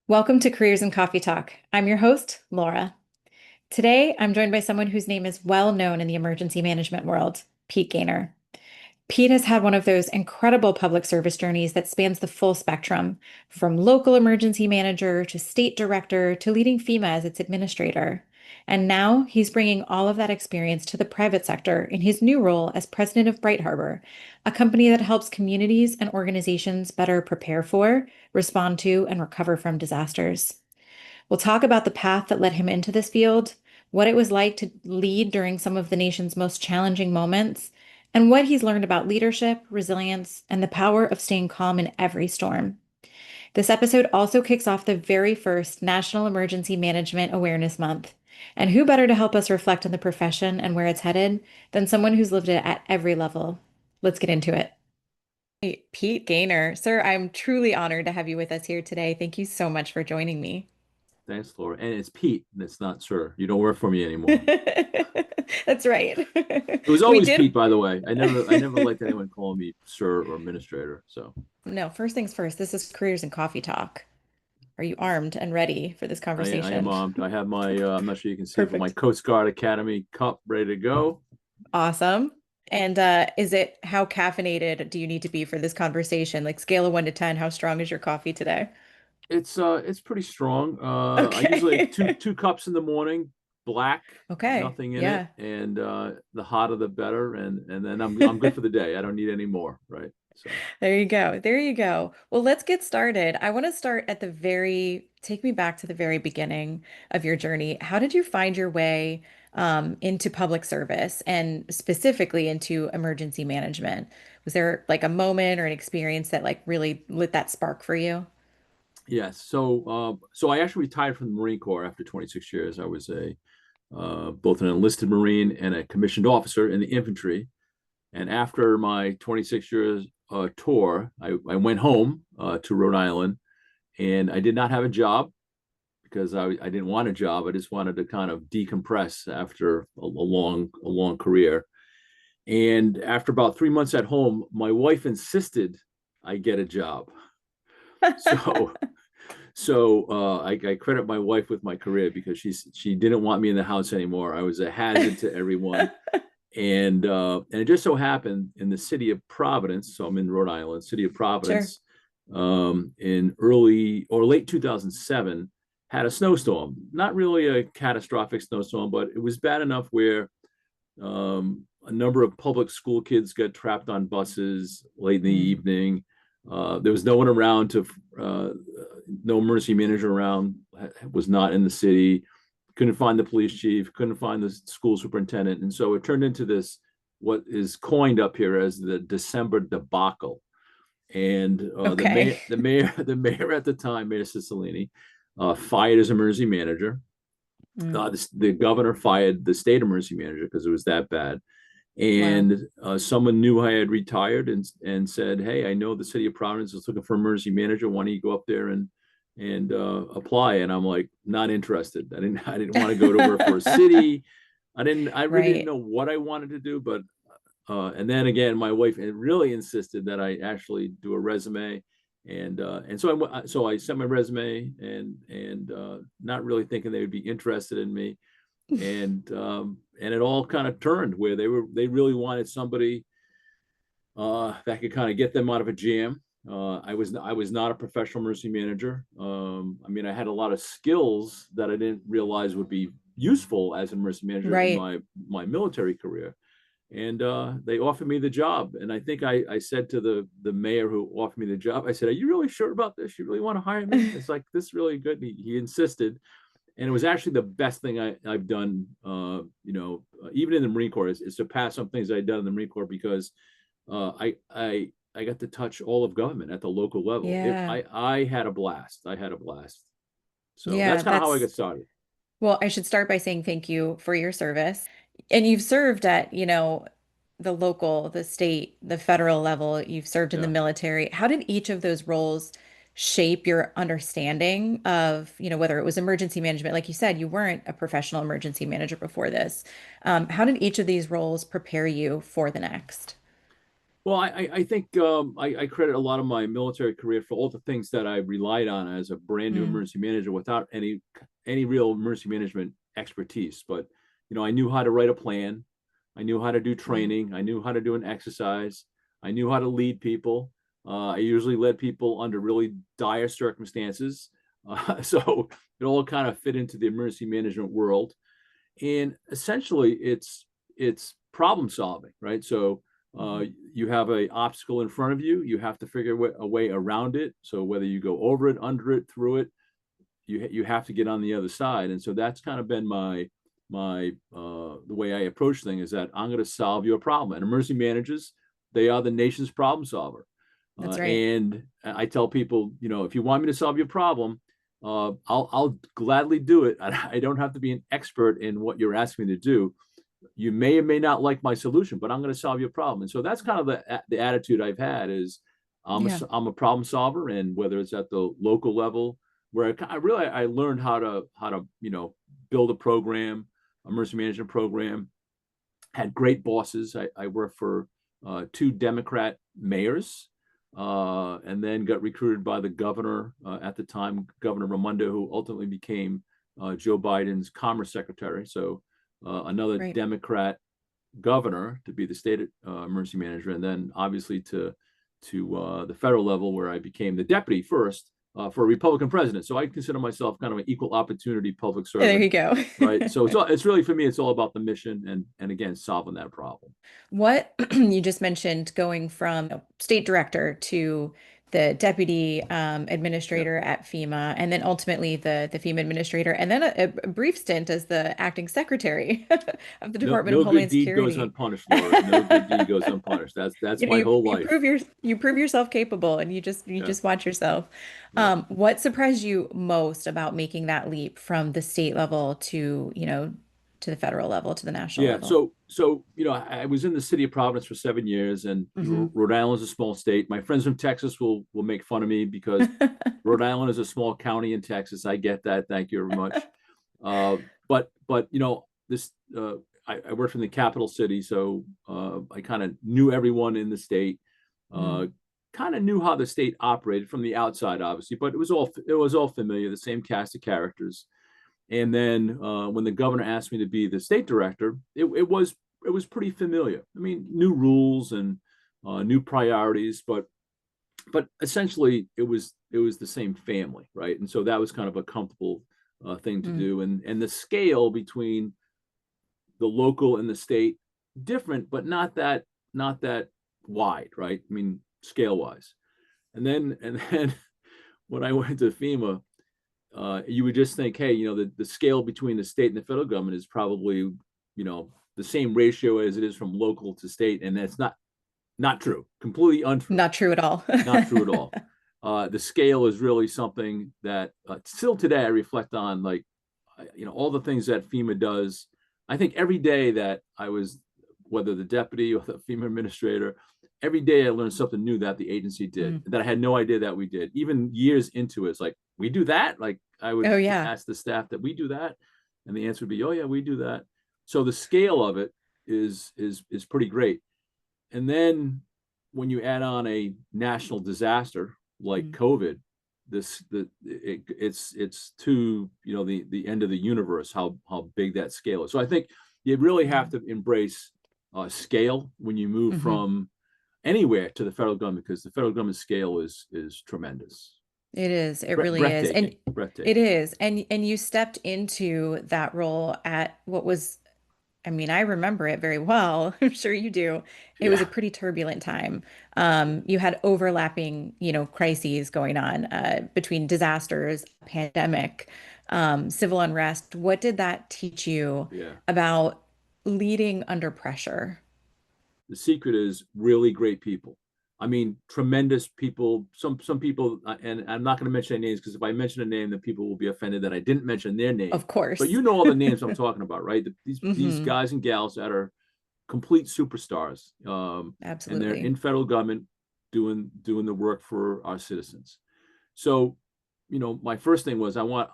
Welcome to Careers and Coffee Talk. I'm your host, Laura. Today, I'm joined by someone whose name is well known in the emergency management world, Pete Gaynor. Pete has had one of those incredible public service journeys that spans the full spectrum, from local emergency manager to state director to leading Fema as its administrator. And now he's bringing all of that experience to the private sector in his new role as president of Bright Harbor, a company that helps communities and organizations better prepare for, respond to, and recover from disasters. We'll talk about the path that led him into this field, what it was like to lead during some of the nation's most challenging moments, and what he's learned about leadership, resilience, and the power of staying calm in every storm. This episode also kicks off the very first National Emergency Management Awareness Month. And who better to help us reflect on the profession and where it's headed than someone who's lived it at every level? Let's get into it. Hey, Pete Gaynor, sir, I'm truly honored to have you with us here today. Thank you so much for joining me. Thanks, Laura. And it's Pete. It's not Sir. You don't work for me anymore. That's right. It was We always did. Pete, by the way. I never liked anyone calling me Sir or Administrator. So No, first things first, this is Careers and Coffee Talk. Are you armed and ready for this I am conversation? armed. I have my I'm not sure you can see it, but my Perfect. Coast Guard Academy cup ready to go. Awesome. And is it how caffeinated do you need to be for this conversation? Like scale of 1 to 10, how strong is your coffee today? It's pretty strong. I usually have two Okay. two cups in the morning, black, Okay. nothing in it, Yeah. and the hotter the better, and then I'm good for the day. I don't need any more, right? So There you go. There you go. Well, let's get started. I want to start at take me back to the very beginning of your journey. How did you find your way into public service and specifically into emergency management? Was there like a moment or an experience that like really lit that spark for you? yes, so I actually retired from the Marine Corps after 26 years. I was a both an enlisted Marine and a commissioned officer in the infantry. And after my 26 years tour, I went home to Rhode Island, and I did not have a job because I didn't want a job. I just wanted to kind of decompress after a long career. And after about 3 months at home, my wife insisted I get a job. So I credit my wife with my career because she didn't want me in the house anymore. I was a hazard to everyone, and it just so happened in the city of Providence. So I'm in Rhode Island, city of Sure. Providence, in early or late 2007, had a snowstorm. Not really a catastrophic snowstorm, but it was bad enough where a number of public school kids got trapped on buses late in the Mm. evening. There was no one around uh, no emergency manager around, was not in the city, couldn't find the police chief, couldn't find the school superintendent. And so it turned into this, what is coined up here as the December debacle. And Okay. the mayor at the time, Mayor Cicilline, fired his emergency manager. Mm. The governor fired the state emergency manager because it was that bad. Wow. And someone knew I had retired and said, "Hey, I know the city of Providence is looking for an emergency manager. Why don't you go up there and apply?" And I'm like, not interested. I didn't want to go to work for a city. I really didn't Right. know what I wanted to do, but and then again, my wife really insisted that I actually do a resume, and so I sent my resume and not really thinking they would be interested in me, and it all kind of turned where they really wanted somebody that could kind of get them out of a jam. I was not a professional emergency manager. I mean, I had a lot of skills that I didn't realize would be useful as an emergency manager in Right. my military career. And they offered me the job. And I think I said to the mayor who offered me the job, I said, "Are you really sure about this? You really want to hire me?" It's like, this is really good. He insisted, and it was actually the best thing I've done. Even in the Marine Corps, is to pass some things I'd done in the Marine Corps because I got to touch all of government at the local level. Yeah. I had a blast. I had a blast. So Yeah, that's kind of how I that's got started. well, I should start by saying thank you for your service. And you've served at, the local, the state, the federal level. You've served in the Yeah. military. How did each of those roles shape your understanding of, whether it was emergency management? Like you said, you weren't a professional emergency manager before this. How did each of these roles prepare you for the next? Well, I think I credit a lot of my military career for all the things that I relied on as a brand new Mm, emergency manager without any real emergency management expertise. But I knew how to write a plan, I knew how to do mm, training, I knew how to do an exercise, I knew how to lead people. I usually led people under really dire circumstances, so it all kind of fit into the emergency management world. And essentially it's problem solving, right? So mhm. uh, you have a obstacle in front of you, you have to figure a way around it. So whether you go over it, under it, through it, you have to get on the other side. And so that's kind of been my the way I approach things, is that I'm going to solve your problem. And emergency managers, they are the nation's problem solver. That's right. And I tell people, if you want me to solve your problem, I'll gladly do it. I don't have to be an expert in what you're asking me to do. You may or may not like my solution, but I'm going to solve your problem. And so that's kind of the attitude I've had, is Yeah. I'm a problem solver. And whether it's at the local level, where I learned how to build a program, emergency management program, had great bosses. I worked for two Democrat mayors, and then got recruited by the governor at the time, Governor Raimondo, who ultimately became Joe Biden's Commerce Secretary. So another Right. Democrat governor to be the state emergency manager, and then obviously to the federal level, where I became the deputy first for a Republican president. So I consider myself kind of an equal opportunity public There servant, you go. right? So it's really, for me, it's all about the mission, and again, solving that problem. What you just mentioned, going from state director to the deputy Yeah. administrator at FEMA, and then ultimately the FEMA administrator, and then a brief stint as the acting secretary of the No, Department of no good Homeland deed goes Security. unpunished, Laura. No good deed goes unpunished. That's You know, my whole life. you prove yourself capable, and you Yeah. just watch yourself. Yeah. What surprised you most about making that leap from the state level to, to the federal level, to the national Yeah. level? So I was in the city of Providence for 7 years, and Hmm. Rhode Island is a small state. My friends from Texas will make fun of me because Rhode Island is a small county in Texas. I get that. Thank you very much. But this I worked in the capital city, so I kind of knew everyone in the state. Mm, Uh, Kind of knew how the state operated from the outside, obviously, but it was all familiar, the same cast of characters. And then when the governor asked me to be the state director, it was pretty familiar. I mean, new rules and new priorities, but essentially it was the same family, right? And so that was kind of a comfortable thing to mm, do. And the scale between the local and the state, different, but not that wide, right? I mean, scale wise. And then when I went to FEMA, you would just think, hey, the scale between the state and the federal government is probably, the same ratio as it is from local to state, and that's not true. Completely untrue. not true at all. Not true at all. The scale is really something that still today I reflect on, like, all the things that FEMA does. I think every day that I was, whether the deputy or the FEMA administrator, every day I learned something new that the agency did Mm. that I had no idea that we did. Even years into it, it's like, we do that. Like, I would Oh yeah. ask the staff that we do that, and the answer would be, oh yeah, we do that. So the scale of it is pretty great. And then when you add on a national disaster like Mm, COVID, it's to the end of the universe, how big that scale is. So I think you really have mm, to embrace scale when you move mhm. from anywhere to the federal government, because the federal government scale is tremendous. It is. It really is. And Breathtaking, it breathtaking. is. And you stepped into that role at what was, I mean, I remember it very well. I'm sure you do. It was a Yeah. pretty turbulent time. You had overlapping, crises going on between disasters, pandemic, civil unrest. What did that teach you Yeah. about leading under pressure? The secret is really great people. I mean, tremendous people. Some people, and I'm not going to mention any names, because if I mention a name, then people will be offended that I didn't mention their name. Of But course. you know all the names I'm talking about, right? These Hmm. guys and gals that are complete superstars, and they're Absolutely. in federal government doing the work for our citizens. So, my first thing was I want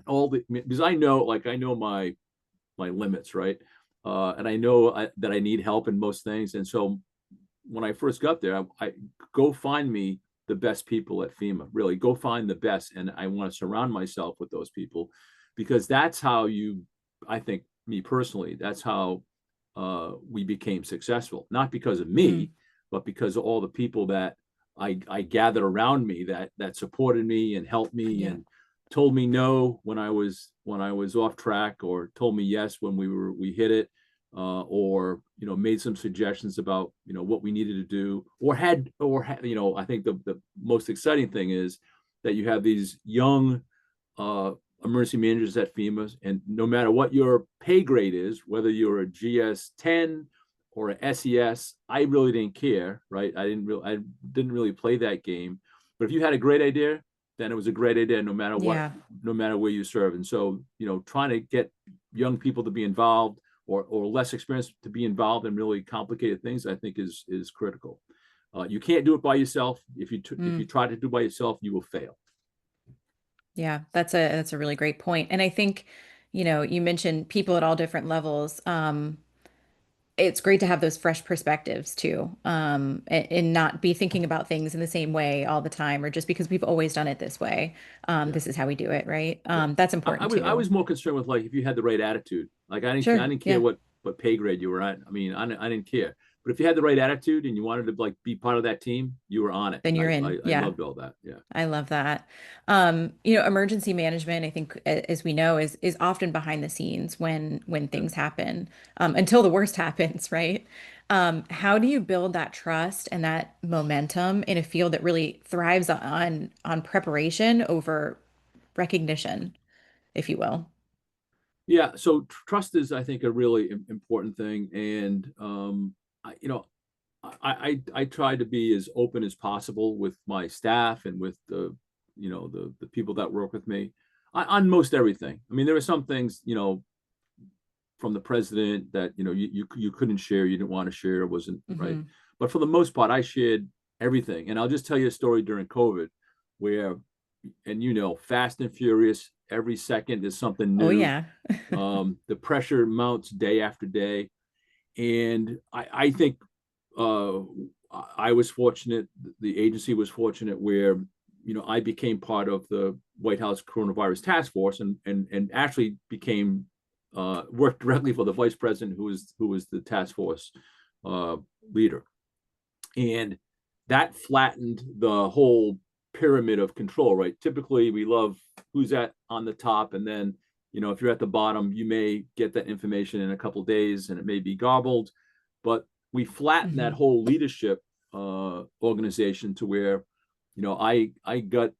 all the, because I know my limits, right? And I know that I need help in most things, and so when I first got there, I go find me the best people at FEMA. Really, go find the best, and I want to surround myself with those people, because that's how you. I think, me personally, that's how we became successful. Not because of Mm, me, but because of all the people that I gathered around me that supported me and helped me yeah. and told me no when I was off track, or told me yes when we hit it, or made some suggestions about what we needed to do, or I think the most exciting thing is that you have these young uh, emergency managers at FEMA, and no matter what your pay grade is, whether you're a GS 10 or a SES, I really didn't care, right? I didn't really play that game. But if you had a great idea, then it was a great idea, no matter what, Yeah. no matter where you serve. And so, trying to get young people to be involved, or less experienced to be involved in really complicated things, I think is critical. You can't do it by yourself. If you Mm, try to do it by yourself, you will fail. yeah. That's a really great point. And I think, you mentioned people at all different levels. It's great to have those fresh perspectives too, and not be thinking about things in the same way all the time, or just because we've always done it this way. Yeah. This is how we do it, right? Yeah. That's I important was I too. was more concerned with, like, if you had the right attitude. Like, I Sure. didn't care Yeah. what pay grade you were at. I mean, I didn't care. But if you had the right attitude and you wanted to, like, be part of that team, you were on it. Then And you're I in. I Yeah. loved all that. Yeah. I love that. Emergency management, I think, as we know, is often behind the scenes when Yeah. things happen, until the worst happens, right? How do you build that trust and that momentum in a field that really thrives on preparation over recognition, if you will? Yeah. So trust is, I think, a really important thing. And I, you know, I try to be as open as possible with my staff and with the people that work with me on most everything. I mean, there are some things, from the president that you couldn't share, you didn't want to share, it wasn't right. Hmm. But for the most part, I shared everything. And I'll just tell you a story during COVID where, and fast and furious, every second is something Oh new. yeah. The pressure mounts day after day, and I think uh, I was fortunate, the agency was fortunate, where I became part of the White House coronavirus task force, and actually became worked directly for the vice president, who was the task force uh, leader, and that flattened the whole pyramid of control. Right? Typically, we love who's at on the top, and then if you're at the bottom, you may get that information in a couple of days, and it may be garbled. But we flattened that Hmm. whole leadership organization to where I got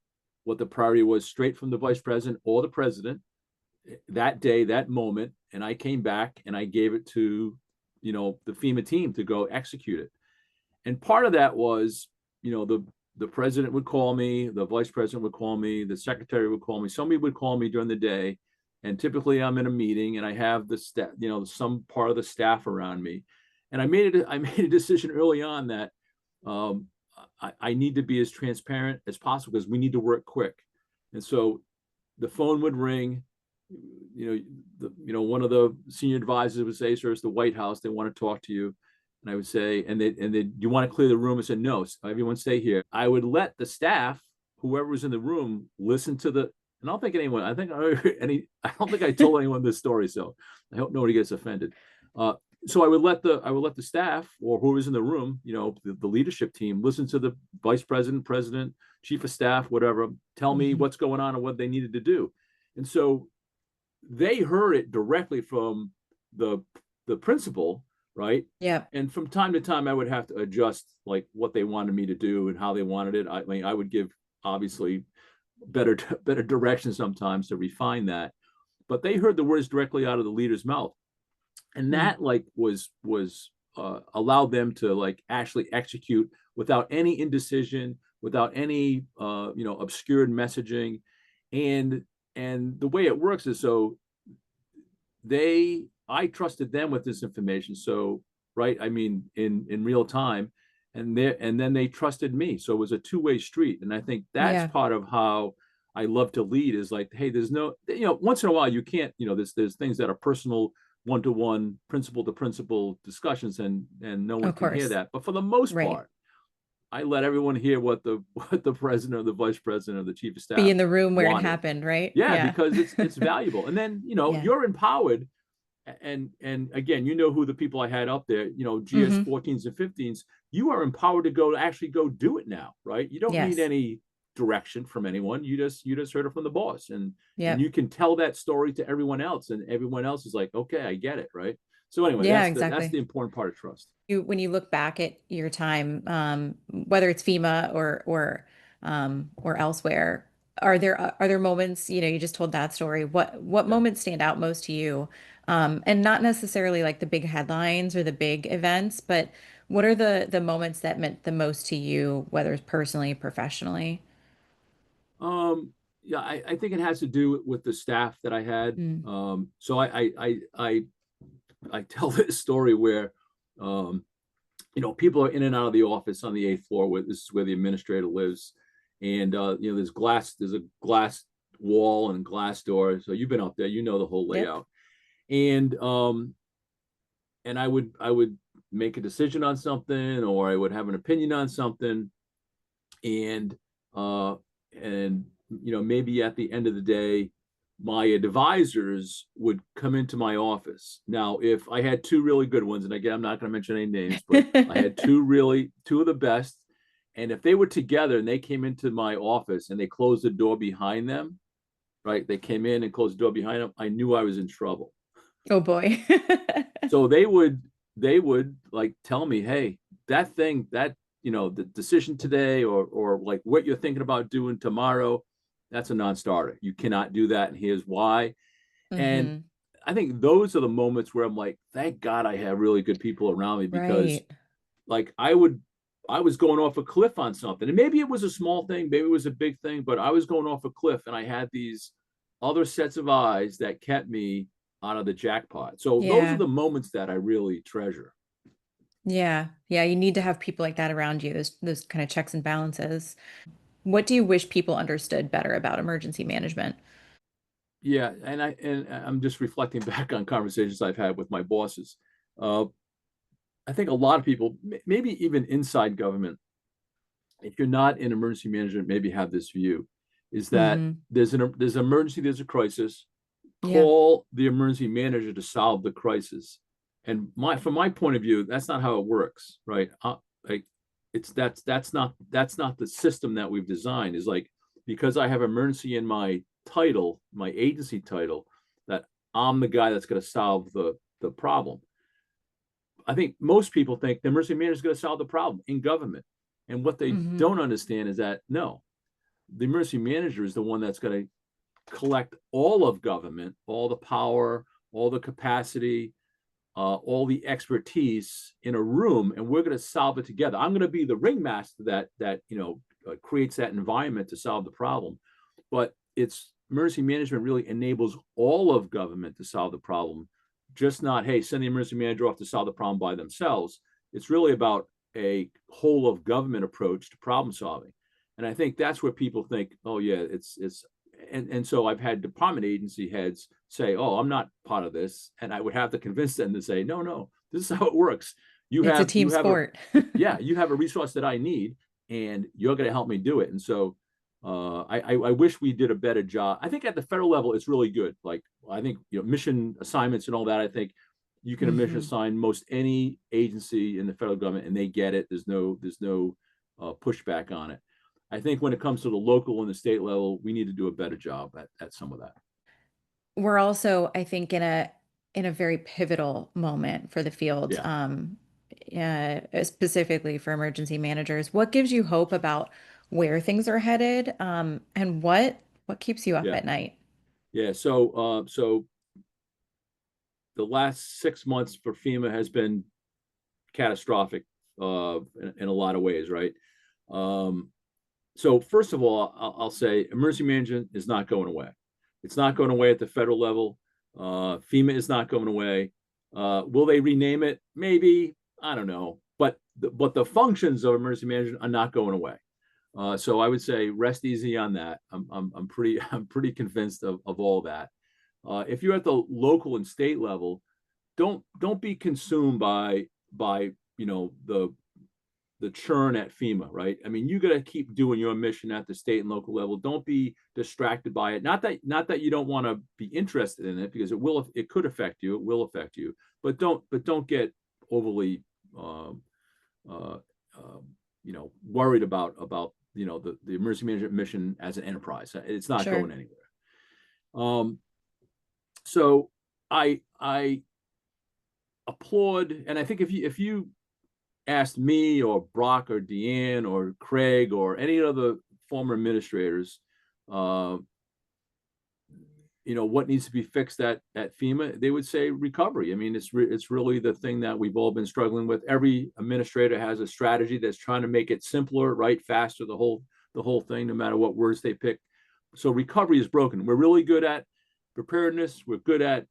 what the priority was straight from the vice president or the president that day, that moment, and I came back and I gave it to the FEMA team to go execute it. And part of that was, the president would call me, the vice president would call me, the secretary would call me, somebody would call me during the day, and typically I'm in a meeting and I have the staff, some part of the staff around me, and I made a decision early on that um, I need to be as transparent as possible because we need to work quick. And so the phone would ring. One of the senior advisors would say, "Sir, it's the White House. They want to talk to you." And I would say, "Do you want to clear the room?" I said, "No, everyone stay here." I would let the staff, whoever was in the room, listen to the. And I don't think anyone. I think I don't think I told anyone this story, so I hope nobody gets offended. So I would let the staff, or who was in the room, the leadership team, listen to the vice president, president, chief of staff, whatever, tell me Hmm. what's going on and what they needed to do. And so they heard it directly from the principal, right? Yeah. And from time to time, I would have to adjust, like, what they wanted me to do and how they wanted it. I mean, I would give, obviously, better direction sometimes to refine that. But they heard the words directly out of the leader's mouth, and Mm. that, like, was allowed them to, like, actually execute without any indecision, without any obscured messaging. And the way it works is, so I trusted them with this information, so, right, I mean, in real time, and then they trusted me, so it was a two-way street. And I think that's Yeah. part of how I love to lead, is like, hey, there's no, once in a while, you can't, there's things that are personal, one-to-one, principal-to-principal discussions, and no one Of can hear course. that. But for the most Right. part, I let everyone hear what the what the president or the vice president or the chief of Be staff in the room where it wanted. happened, right? Yeah, Yeah. because it's valuable. And then, Yeah. you're empowered. And again, who the people I had up there, GS Hmm. 14s and 15s, you are empowered to actually go do it now, right? You don't need Yes. any direction from anyone. You just heard it from the boss, and Yep. you can tell that story to everyone else, and everyone else is like, okay, I get it, right? So anyway, Yeah, that's the exactly. important part of trust. When you look back at your time, whether it's FEMA or elsewhere, are there moments, you just told that story. What Yeah. moments stand out most to you? And not necessarily like the big headlines or the big events, but what are the moments that meant the most to you, whether it's personally, professionally? Um, yeah, I think it has to do with the staff that I had. Mm. So I tell this story where um, people are in and out of the office on the eighth floor, where this is where the administrator lives. And there's a glass wall and glass door. So you've been up there, the whole Yep. layout. And I would make a decision on something, or I would have an opinion on something. And uh and maybe at the end of the day, my advisors would come into my office. Now, if I had two really good ones, and again, I'm not going to mention any names, but I had two of the best. And if they were together and they came into my office and they closed the door behind them, right? They came in and closed the door behind them, I knew I was in trouble. Oh boy. So they would like tell me, hey, that thing, that the decision today, or like what you're thinking about doing tomorrow, that's a non-starter. You cannot do that, and here's why. And Hmm. I think those are the moments where I'm like, thank God I have really good people around me, because Right. like I was going off a cliff on something. And maybe it was a small thing, maybe it was a big thing, but I was going off a cliff, and I had these other sets of eyes that kept me out of the jackpot. So those are Yeah. the moments that I really treasure. Yeah. Yeah. You need to have people like that around you, those kind of checks and balances. What do you wish people understood better about emergency management? Yeah, and I'm just reflecting back on conversations I've had with my bosses. Uh, I think a lot of people, maybe even inside government, if you're not in emergency management, maybe have this view, is that Hmm. there's an emergency, there's a crisis. Yeah. Call the emergency manager to solve the crisis. And from my point of view, that's not how it works, right? Like that's not the system that we've designed. Is like, because I have emergency in my title, my agency title, that I'm the guy that's going to solve the problem. I think most people think the emergency manager is going to solve the problem in government. And what they Hmm. don't understand is that no, the emergency manager is the one that's going to collect all of government, all the power, all the capacity, all the expertise in a room, and we're going to solve it together. I'm going to be the ringmaster that creates that environment to solve the problem. But it's emergency management really enables all of government to solve the problem, just not, hey, send the emergency manager off to solve the problem by themselves. It's really about a whole of government approach to problem solving. And I think that's where people think, oh yeah, it's and so I've had department agency heads say, oh, I'm not part of this. And I would have to convince them to say, no, no, this is how it works. You It's a have team you have a sport. yeah, you have a resource that I need, and you're going to help me do it. And so I wish we did a better job. I think at the federal level, it's really good. Like, I think mission assignments and all that. I think you can mission Hmm. assign most any agency in the federal government, and they get it. There's no pushback on it. I think when it comes to the local and the state level, we need to do a better job at some of that. We're also, I think, in a very pivotal moment for the field, Yeah, specifically for emergency managers. What gives you hope about where things are headed, and what keeps you up yeah, at night? yeah. So the last 6 months for FEMA has been catastrophic in a lot of ways, right? Um, so first of all, I'll say emergency management is not going away. It's not going away at the federal level. FEMA is not going away. Will they rename it? Maybe. I don't know. But the functions of emergency management are not going away. So I would say rest easy on that. I'm pretty I'm pretty convinced of all that. If you're at the local and state level, don't be consumed by the churn at FEMA, right? I mean, you got to keep doing your mission at the state and local level. Don't be distracted by it. Not that you don't want to be interested in it, because it could affect you. It will affect you, but don't get overly worried about the emergency management mission as an enterprise. It's not Sure. going anywhere. So I applaud, and I think if you asked me or Brock or Deanne or Craig or any other former administrators, what needs to be fixed at FEMA, they would say recovery. I mean, it's really the thing that we've all been struggling with. Every administrator has a strategy that's trying to make it simpler, right, faster, the whole thing, no matter what words they pick. So recovery is broken. We're really good at preparedness. We're good at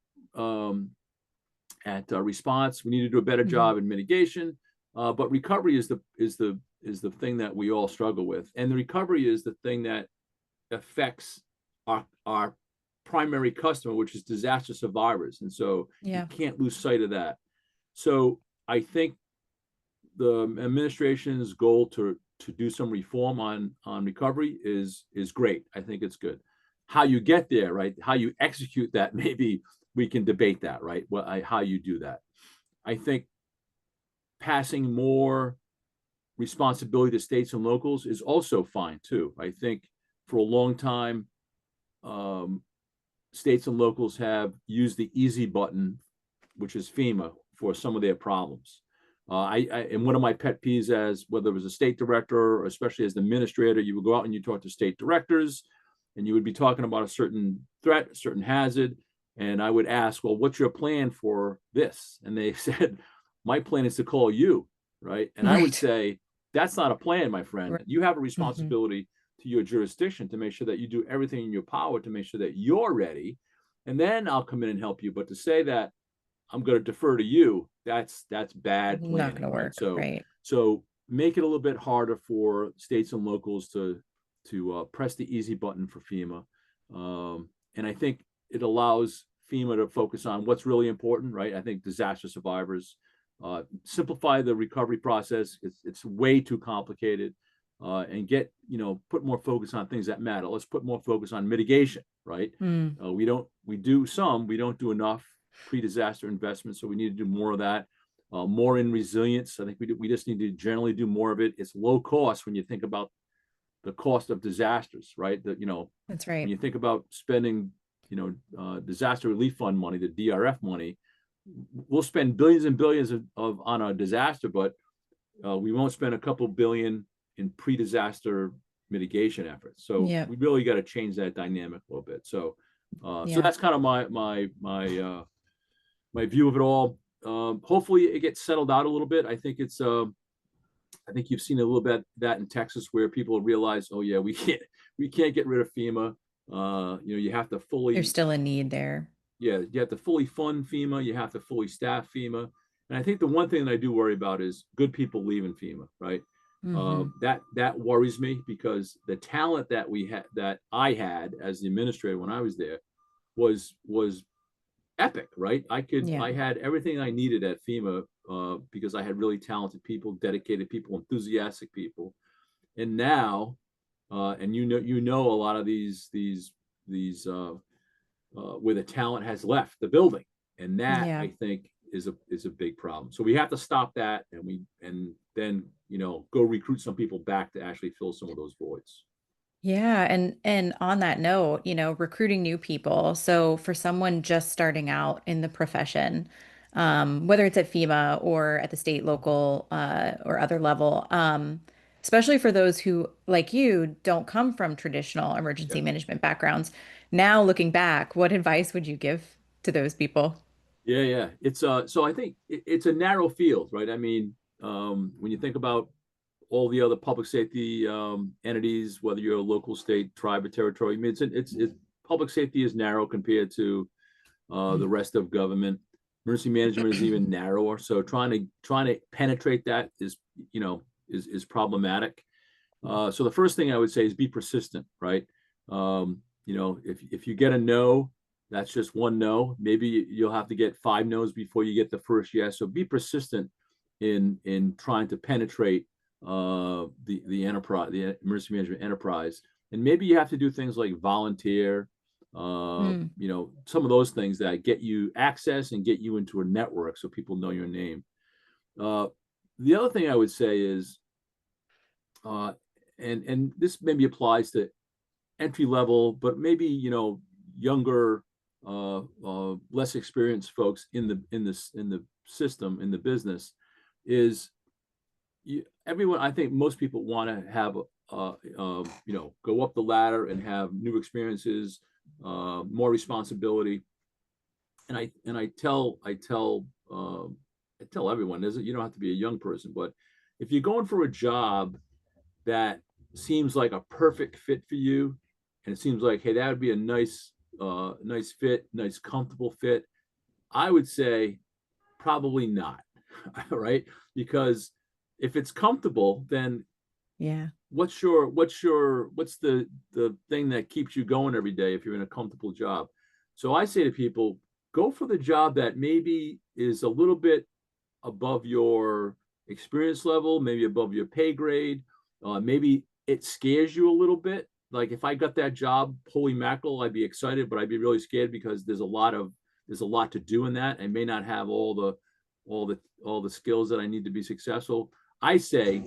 response. We need to do a better job in mitigation. But recovery is the thing that we all struggle with, and the recovery is the thing that affects our primary customer, which is disaster survivors. And so you can't lose sight of that. So I think the administration's goal to do some reform on recovery is great. I think it's good. How you get there, right? How you execute that, maybe we can debate that, right? How you do that. I think passing more responsibility to states and locals is also fine too. I think for a long time, states and locals have used the easy button, which is FEMA, for some of their problems. And one of my pet peeves, as whether it was a state director or especially as the administrator, you would go out and you talk to state directors, and you would be talking about a certain threat, a certain hazard, and I would ask, well, what's your plan for this? And they said, my plan is to call you, right? And I would say, that's not a plan, my friend. Right. You have a responsibility to your jurisdiction to make sure that you do everything in your power to make sure that you're ready, and then I'll come in and help you. But to say that I'm going to defer to you, that's bad planning. Not going to work. So make it a little bit harder for states and locals to press the easy button for FEMA, and I think it allows FEMA to focus on what's really important, right? I think disaster survivors. Simplify the recovery process. It's way too complicated, and put more focus on things that matter. Let's put more focus on mitigation, right? We don't do enough pre-disaster investments, so we need to do more of that. More in resilience. I think we just need to generally do more of it. It's low cost when you think about the cost of disasters, right? That's right. When you think about spending, disaster relief fund money, the DRF money, we'll spend billions and billions on a disaster, but we won't spend a couple billion in pre-disaster mitigation efforts. So we really got to change that dynamic a little bit. So that's kind of my view of it all. Hopefully it gets settled out a little bit. I think I think you've seen a little bit that in Texas, where people realize, oh yeah, we can't get rid of FEMA. You have to fully. There's still a need there. Yeah, you have to fully fund FEMA. You have to fully staff FEMA. And I think the one thing that I do worry about is good people leaving FEMA, right? That worries me, because the talent that I had as the administrator when I was there was epic, right? I had everything I needed at FEMA, because I had really talented people, dedicated people, enthusiastic people. And now, and a lot of these where the talent has left the building, and that I think is a big problem. So we have to stop that, and then go recruit some people back to actually fill some of those voids. Yeah, and on that note, recruiting new people. So for someone just starting out in the profession, whether it's at FEMA or at the state, local, or other level, especially for those who, like you, don't come from traditional emergency management backgrounds. Now looking back, what advice would you give to those people? Yeah. It's so I think it's a narrow field, right? I mean, when you think about all the other public safety entities, whether you're a local, state, tribe, or territory, I mean, it's public safety is narrow compared to the rest of government. Emergency management is even narrower. So trying to penetrate that is problematic. So the first thing I would say is be persistent, right? If you get a no, That's just one no. Maybe you'll have to get 5 no's before you get the first yes. So be persistent in trying to penetrate the enterprise, the emergency management enterprise. And maybe you have to do things like volunteer, Mm, some of those things that get you access and get you into a network so people know your name. Uh, the other thing I would say is, uh, and this maybe applies to entry level, but maybe younger, less experienced folks in the system, in the business, is everyone. I think most people want to have go up the ladder and have new experiences, more responsibility. And I tell everyone, you don't have to be a young person, but if you're going for a job that seems like a perfect fit for you, and it seems like, hey, that would be a nice fit, nice comfortable fit, I would say probably not. Right? Because if it's comfortable, then yeah. what's the thing that keeps you going every day if you're in a comfortable job? So I say to people, go for the job that maybe is a little bit above your experience level, maybe above your pay grade. Maybe it scares you a little bit. Like if I got that job, holy mackerel, I'd be excited, but I'd be really scared because there's a lot to do in that. I may not have all the skills that I need to be successful. I say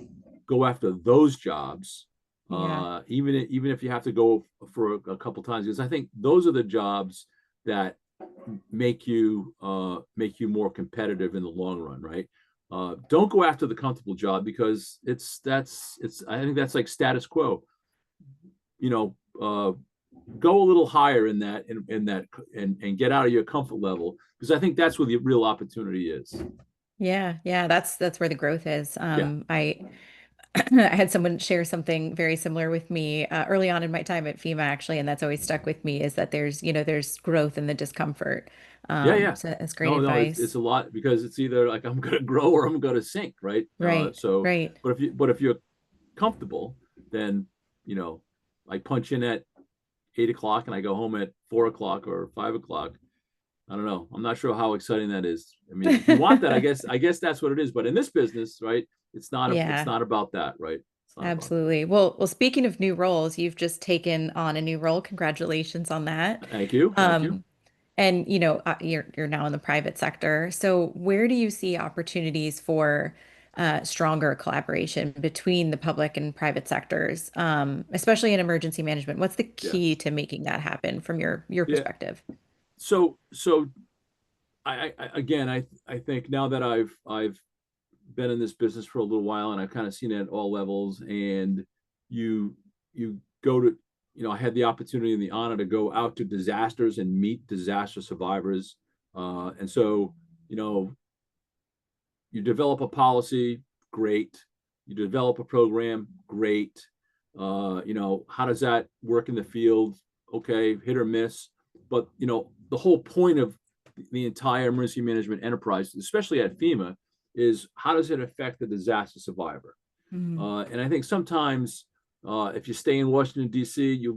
go after those jobs, Yeah. even if you have to go for a couple times, because I think those are the jobs that make you more competitive in the long run, right? Don't go after the comfortable job because I think that's like status quo. You know, go a little higher in that and get out of your comfort level, because I think that's where the real opportunity is. Yeah. Yeah. That's where the growth is. Yeah, I I had someone share something very similar with me early on in my time at Fema, actually, and that's always stuck with me is that there's growth in the discomfort. yeah, yeah. So that's great No, no, it's advice. a lot, because it's either like I'm going to grow or I'm going to sink, right? Right. So, Right. but if you're comfortable, then you know, I punch in at 8 o'clock and I go home at 4 o'clock or 5 o'clock. I don't know. I'm not sure how exciting that is. I mean, if you want that, I guess that's what it is. But in this business, right? It's Yeah. not about that, right? It's not about that. Absolutely. Well, speaking of new roles, you've just taken on a new role. Congratulations on that. Thank you, thank you. Um, and you're now in the private sector. So where do you see opportunities for stronger collaboration between the public and private sectors, especially in emergency management? What's the Yeah, key to making that happen from your yeah. perspective? So again, I think now that I've been in this business for a little while and I've kind of seen it at all levels, and you you go to I had the opportunity and the honor to go out to disasters and meet disaster survivors, and so you know you develop a policy, great. You develop a program, great. How does that work in the field? Okay, hit or miss. But the whole point of the entire emergency management enterprise, especially at FEMA, is how does it affect the disaster survivor? Mhm. And I think sometimes, if you stay in Washington D.C., you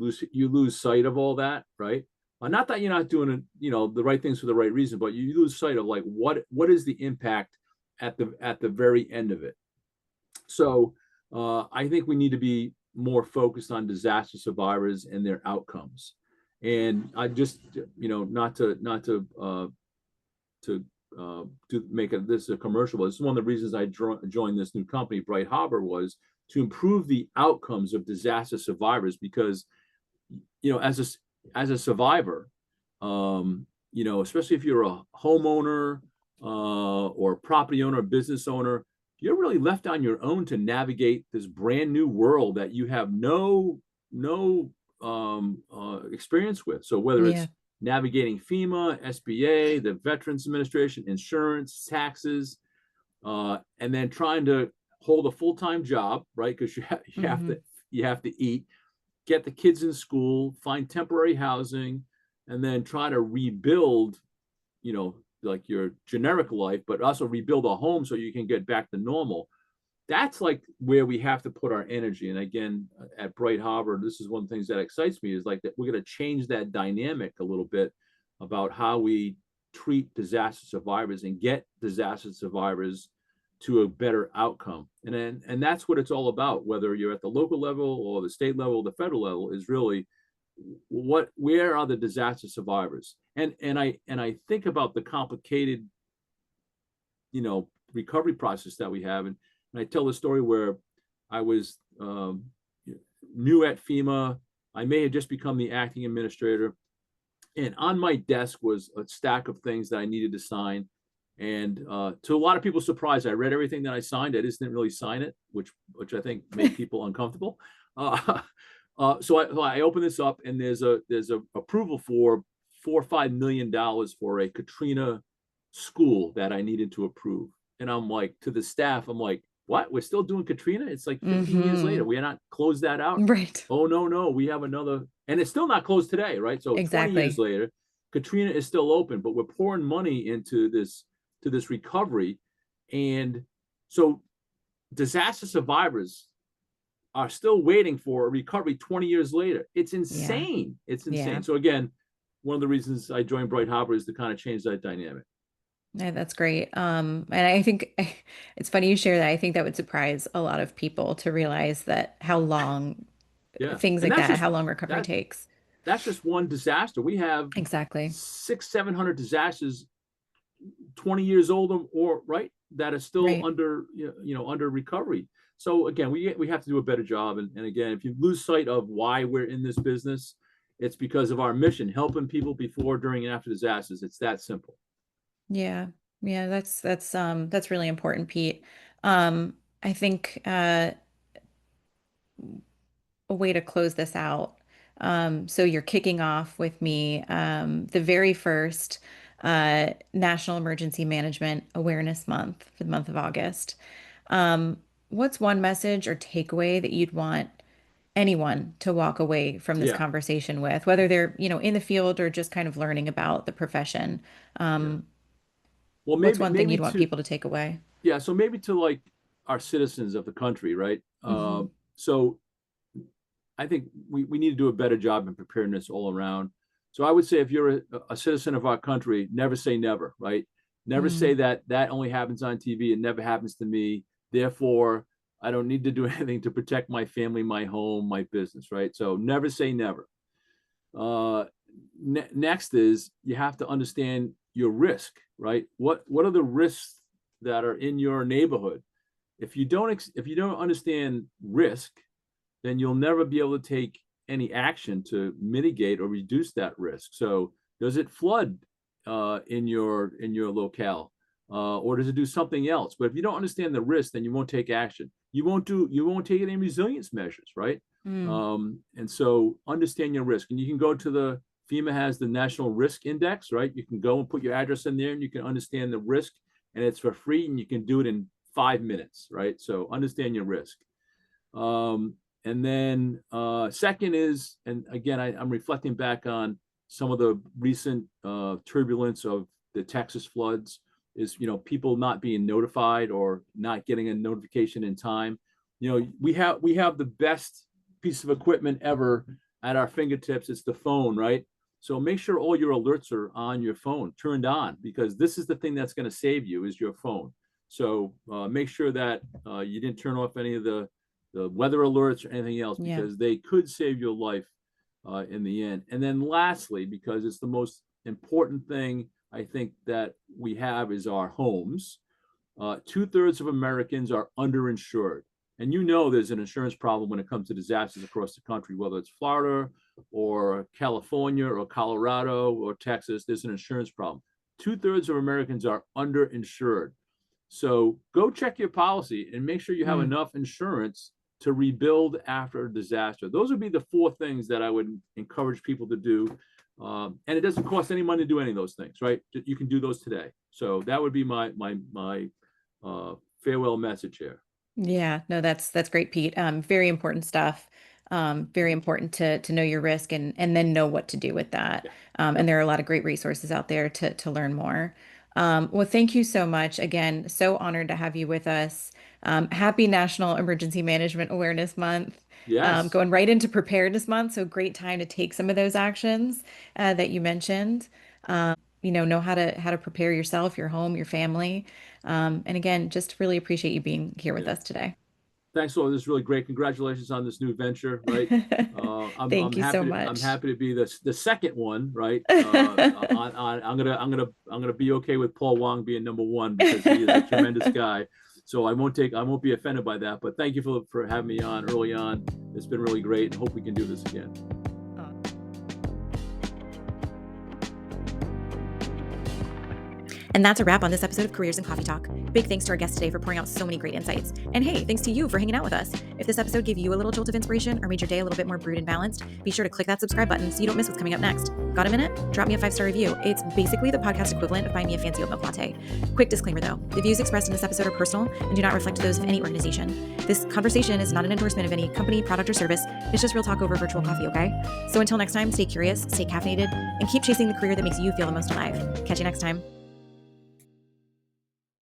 lose sight of all that, right? Not that you're not doing the right things for the right reason, but you lose sight of like what is the impact at the very end of it. So I think we need to be more focused on disaster survivors and their outcomes. And I just not to make this a commercial, but this is one of the reasons I joined this new company, Bright Harbor, was to improve the outcomes of disaster survivors. Because as a survivor, especially if you're a homeowner, or a property owner, business owner, you're really left on your own to navigate this brand new world that you have no experience with. So whether Yeah. it's navigating FEMA, SBA, the Veterans Administration, insurance, taxes, and then trying to hold a full-time job, right? Because Hmm. you have to eat, get the kids in school, find temporary housing, and then try to rebuild, like your generic life, but also rebuild a home so you can get back to normal. That's like where we have to put our energy. And again, at Bright Harbor, this is one of the things that excites me, is like that we're going to change that dynamic a little bit, about how we treat disaster survivors and get disaster survivors to a better outcome. And that's what it's all about, whether you're at the local level or the state level, the federal level, is really where are the disaster survivors? And I think about the complicated, recovery process that we have. And I tell the story where I was new at FEMA. I may have just become the acting administrator. And on my desk was a stack of things that I needed to sign. And to a lot of people's surprise, I read everything that I signed. I just didn't really sign it, which I think made people uncomfortable. So I open this up, and there's a approval for $4 or $5 million for a Katrina school that I needed to approve. And I'm like, to the staff, I'm like, what? We're still doing Katrina? It's like 15 years later. We are not closed that out. Right. Oh, no, we have another, and it's still not closed today, right? So 20 years Exactly. later, Katrina is still open, but we're pouring money into this recovery. And so disaster survivors are still waiting for a recovery 20 years later. It's Yeah. insane. It's Yeah. insane. So again, one of the reasons I joined Bright Harbor is to kind of change that dynamic. Yeah, that's great. And I think it's funny you share that. I think that would surprise a lot of people to realize that how long Yeah. things And like that's that, just how long recovery that takes. that's just one disaster. We have Exactly. 700 disasters 20 years old or right that are still Right. under under recovery. So again, we have to do a better job. And again, if you lose sight of why we're in this business, it's because of our mission, helping people before, during, and after disasters. It's that simple. Yeah. Yeah, that's really important, Pete. I think a way to close this out. So you're kicking off with me the very first National Emergency Management Awareness Month for the month of August. What's one message or takeaway that you'd want anyone to walk away from this Yeah, conversation with, whether they're, in the field or just kind of learning about the profession? yeah. Um, Well, what's maybe one thing maybe you'd want to people to take away? yeah. So maybe to like our citizens of the country, right? Hmm. So I think we need to do a better job in preparedness all around. So I would say if you're a citizen of our country, never say never, right? Never say Mm, that only happens on TV. It never happens to me. Therefore, I don't need to do anything to protect my family, my home, my business, right? So never say never. Uh, Next is you have to understand your risk, right? What are the risks that are in your neighborhood? If you don't understand risk, then you'll never be able to take any action to mitigate or reduce that risk. So does it flood in your locale, or does it do something else? But if you don't understand the risk, then you won't take action. You won't take any resilience measures, right? mm, And so understand your risk, and you can go to the FEMA has the National Risk Index, right? You can go and put your address in there, and you can understand the risk, and it's for free, and you can do it in 5 minutes, right? So understand your risk. Um, and then second is, and again, I'm reflecting back on some of the recent turbulence of the Texas floods, is people not being notified or not getting a notification in time. We have the best piece of equipment ever at our fingertips. It's the phone, right? So make sure all your alerts are on your phone, turned on, because this is the thing that's going to save you is your phone. So make sure that you didn't turn off any of the weather alerts or anything else, yeah. because they could save your life in the end. And then lastly, because it's the most important thing I think that we have is our homes. 2/3 of Americans are underinsured. And there's an insurance problem when it comes to disasters across the country, whether it's Florida or California or Colorado or Texas, there's an insurance problem. 2/3 of Americans are underinsured. So go check your policy and make sure you have Mm. enough insurance to rebuild after a disaster. Those would be the four things that I would encourage people to do. And it doesn't cost any money to do any of those things, right? You can do those today. So that would be my farewell message here. Yeah, no, that's great, Pete. Very important stuff. Very important to know your risk and then know what to do with that. Yeah. And Yep. there are a lot of great resources out there to learn more. Well, thank you so much. Again, so honored to have you with us. Happy National Emergency Management Awareness Month. Yes. Going right into Preparedness Month, so great time to take some of those actions that you mentioned. know how to prepare yourself, your home, your family. And again, just really appreciate you being here with Yeah. us today. Thanks, all. This is really great. Congratulations on this new venture, right? Thank you so I'm much. happy to be the second one, right? I'm gonna be okay with Paul Wong being number one because he is a tremendous guy. So I won't be offended by that. But thank you for having me on early on. It's been really great, and hope we can do this again. And that's a wrap on this episode of Careers and Coffee Talk. Big thanks to our guest today for pouring out so many great insights. And hey, thanks to you for hanging out with us. If this episode gave you a little jolt of inspiration or made your day a little bit more brewed and balanced, be sure to click that subscribe button so you don't miss what's coming up next. Got a minute? Drop me a 5-star review. It's basically the podcast equivalent of buying me a fancy oat milk latte. Quick disclaimer though, the views expressed in this episode are personal and do not reflect those of any organization. This conversation is not an endorsement of any company, product, or service. It's just real talk over virtual coffee, okay? So until next time, stay curious, stay caffeinated, and keep chasing the career that makes you feel the most alive. Catch you next time.